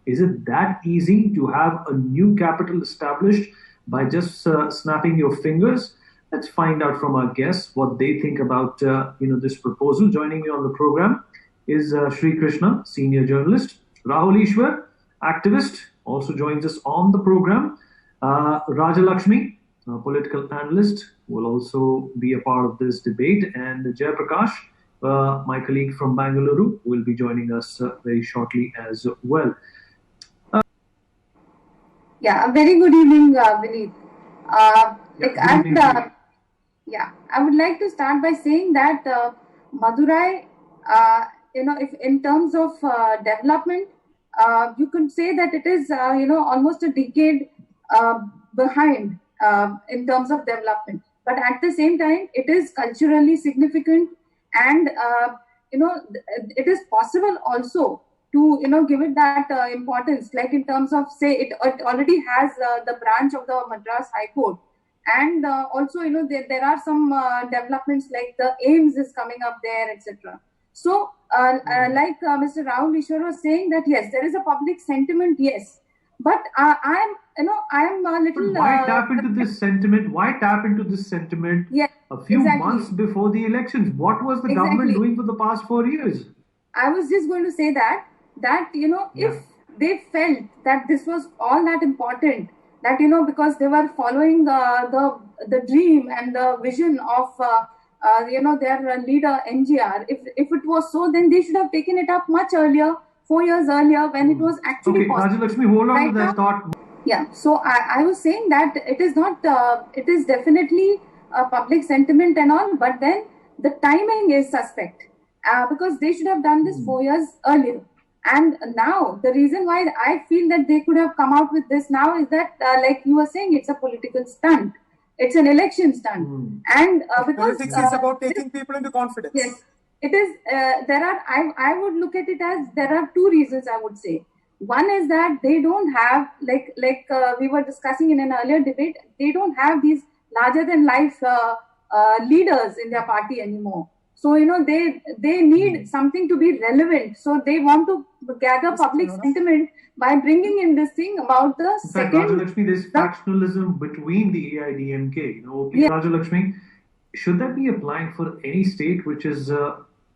Is it that easy to have a new capital established by just snapping your fingers? Let's find out from our guests what they think about this proposal. Joining me on the program is Sri Krishna, senior journalist. Rahul Ishwar, activist, also joins us on the program. Rajalakshmi, a political analyst, will also be a part of this debate. And Jay Prakash, my colleague from Bangalore, will be joining us very shortly as well. Yeah, a very good evening, Vineet. I would like to start by saying that Madurai, if in terms of development, you could say that it is, almost a decade behind in terms of development. But at the same time, it is culturally significant, and it is possible also to give it that importance, like in terms of, say, it already has the branch of the Madras High Court, and also there are some developments like the AIMS is coming up there, etc. So like Mr. Rahul Ishwar was saying, that yes, there is a public sentiment, yes, but I am a little. But why tap into this sentiment? Why tap into this sentiment a few months before the elections? What was the government doing for the past 4 years? I was just going to say that if they felt that this was all that important, that because they were following the dream and the vision of their leader MGR, if it was so, then they should have taken it up much earlier, 4 years earlier, when it was actually possible. Rajalakshmi, hold on to that thought. Yeah, so I was saying that it is not, it is definitely a public sentiment and all, but then the timing is suspect, because they should have done this 4 years earlier. And now the reason why I feel that they could have come out with this now is that, like you were saying, it's a political stunt. It's an election stunt. And because politics is about taking people into confidence. Yes, it is. I would look at it as there are two reasons, I would say. One is that they don't have, like we were discussing in an earlier debate, they don't have these larger than life leaders in their party anymore. So, they need something to be relevant. So they want to gather public sentiment by bringing in this thing about the second. Rajalakshmi, there's factionalism between the AIDMK. Rajalakshmi, should that be applying for any state which is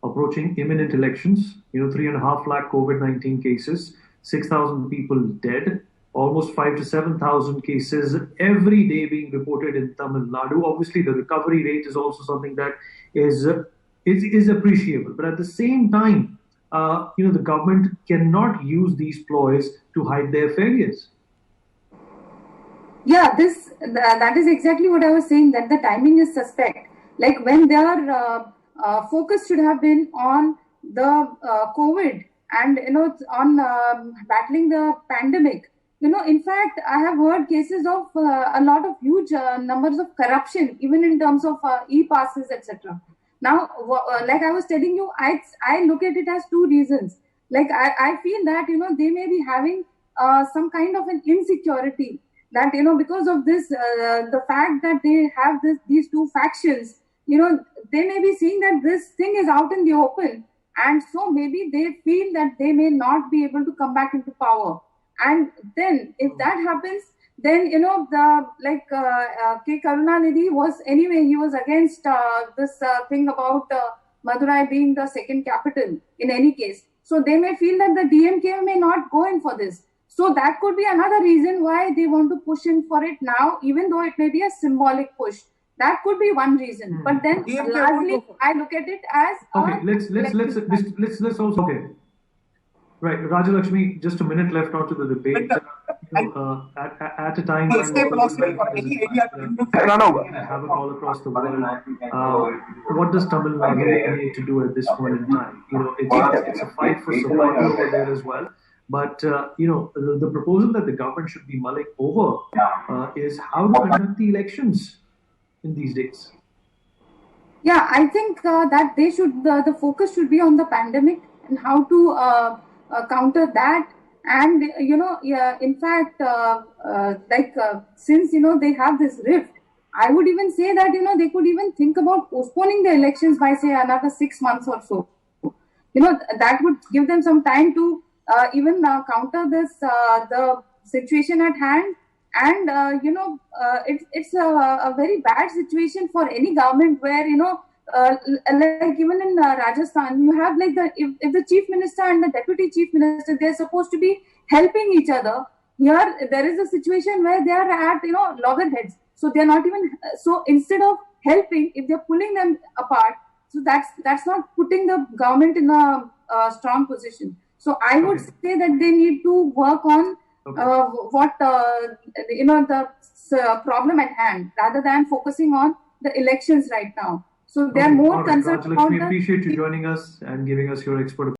approaching imminent elections? 3.5 lakh COVID-19 cases, 6,000 people dead, almost 5,000 to 7,000 cases every day being reported in Tamil Nadu. Obviously, the recovery rate is also something that is appreciable. But at the same time, the government cannot use these ploys to hide their failures. Yeah, that is exactly what I was saying, that the timing is suspect. Like when their focus should have been on the COVID and, on battling the pandemic. In fact, I have heard cases of a lot of huge numbers of corruption, even in terms of e-passes, etc. Now, like I was telling you, I look at it as two reasons. Like I feel that, they may be having some kind of an insecurity that, because of this, the fact that they have these two factions, they may be seeing that this thing is out in the open. And so maybe they feel that they may not be able to come back into power. And then if that happens, then, K. Karunanidhi was, anyway, he was against this thing about Madurai being the second capital in any case. So they may feel that the DMK may not go in for this. So that could be another reason why they want to push in for it now, even though it may be a symbolic push. That could be one reason. But then largely I look at it as let's also right, Rajalakshmi, just a minute left on to the debate. At a time when havoc all across the world, what does Tamil Nadu need to do at this point in time? It's a fight for survival over there as well. But the proposal that the government should be mulling over is how to conduct the elections in these days. Yeah, I think that they should. The focus should be on the pandemic and how to counter that. And in fact, since they have this rift, I would even say that they could even think about postponing the elections by, say, another 6 months or so. That would give them some time to even counter this the situation at hand. And it's a very bad situation for any government where like even in Rajasthan, you have like if the chief minister and the deputy chief minister, they're supposed to be helping each other. Here there is a situation where they are at loggerheads, so they're not even, so instead of helping, if they're pulling them apart, so that's not putting the government in a strong position. So I would say that they need to work on what the problem at hand, rather than focusing on the elections right now. So they are more concerned about We appreciate you joining us and giving us your expert